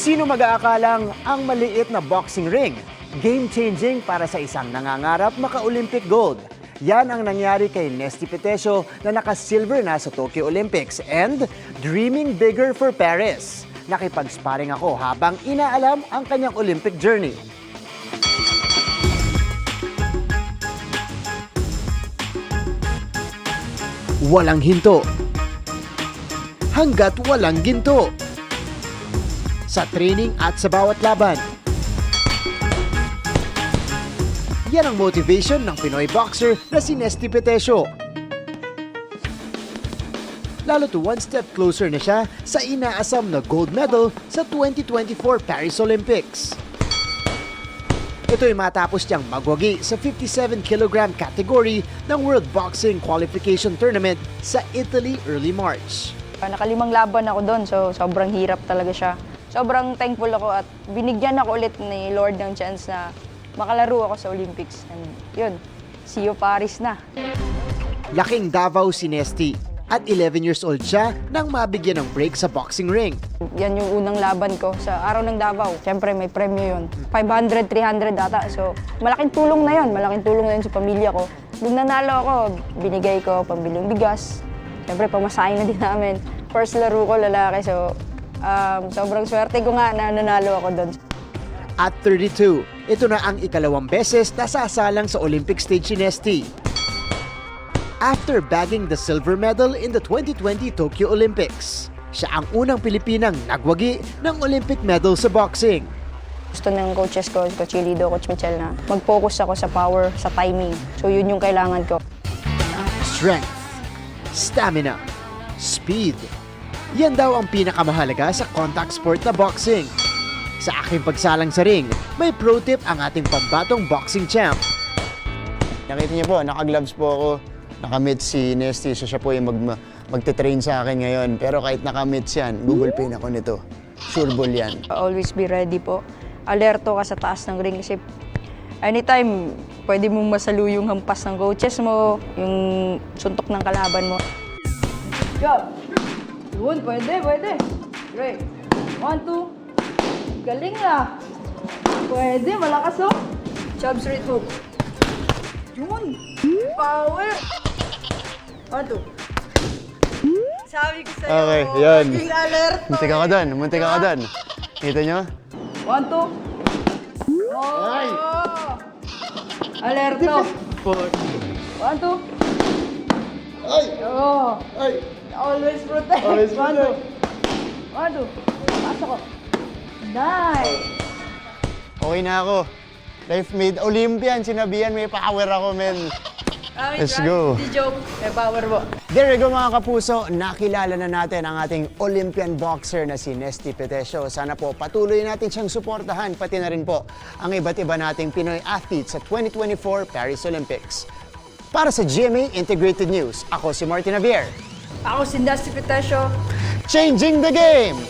Sino mag-aakalang ang maliit na boxing ring? Game-changing para sa isang nangangarap maka-Olympic gold. Yan ang nangyari kay Nesty Petesio na naka-silver na sa Tokyo Olympics and dreaming bigger for Paris. Nakipag-sparring ako habang inaalam ang kanyang Olympic journey. Walang hinto. Hanggat walang ginto. Sa training at sa bawat laban. Yan ang motivation ng Pinoy boxer na si Nesty Petesio. Lalo to one step closer na siya sa inaasam na gold medal sa 2024 Paris Olympics. Ito'y matapos niyang magwagi sa 57 kg category ng World Boxing Qualification Tournament sa Italy early March. Nakalimang laban ako doon, so sobrang hirap talaga siya. Sobrang thankful ako at binigyan ako ulit ni Lord ng chance na makalaro ako sa Olympics. And yun, see you Paris na. Laking Davao si Nesty at 11 years old siya nang mabigyan ng break sa boxing ring. Yan yung unang laban ko sa araw ng Davao. Siyempre may premyo yun. 500, 300 ata. So malaking tulong na yun. Malaking tulong na yun sa pamilya ko. Nung nanalo ako, binigay ko pambiling bigas. Siyempre pamasahin na din namin. First laro ko lalaki. So sobrang swerte ko nga na nanalo ako doon. At 32, ito na ang ikalawang beses na sasalang sa Olympic stage si Nesty. After bagging the silver medal in the 2020 Tokyo Olympics, siya ang unang Pilipinang nagwagi ng Olympic medal sa boxing. Gusto ng coaches ko, Coach Lido, Coach Michel, na mag-focus ako sa power, sa timing. So yun yung kailangan ko. Strength, stamina, speed. Yan daw ang pinakamahalaga sa contact sport na boxing. Sa aking pagsalang sa ring, may pro tip ang ating pambatong boxing champ. Nakita niyo po, naka-gloves po ako. Naka-mitts si Nesty, so siya po yung magte-train sa akin ngayon. Pero kahit naka-mitts yan, Google Pay ako nito. Sure ball yan. Always be ready po. Alerto ka sa taas ng ring kasi anytime pwede mong masalo yung hampas ng coaches mo, yung suntok ng kalaban mo. Job! Yun, pwede. Great. 1, 2. Galing na. Pwede, malakas oh. Job straight hook. Yun. Power. 1, 2. Sabi ko sa'yo, Okay, yun. maging alerto. Muntik ako doon, muntik ako doon. Kita nyo? 1, 2. Oh! Ay! Alerto. 1, 2. Ay! Oh! Ay! Always protect. Always 1, 2. 1, 2. Pasok ko. Nice. Okay na ako. Life made Olympian, sinabihan may power ako, men. Let's go. Di joke. May power mo. There you go mga kapuso, nakilala na natin ang ating Olympian boxer na si Nesty Petesio. Sana po patuloy natin siyang suportahan, pati na rin po ang iba't iba nating Pinoy athletes sa 2024 Paris Olympics. Para sa GMA Integrated News, ako si Martin Javier. Ako si Nesty Petesio. Changing the game!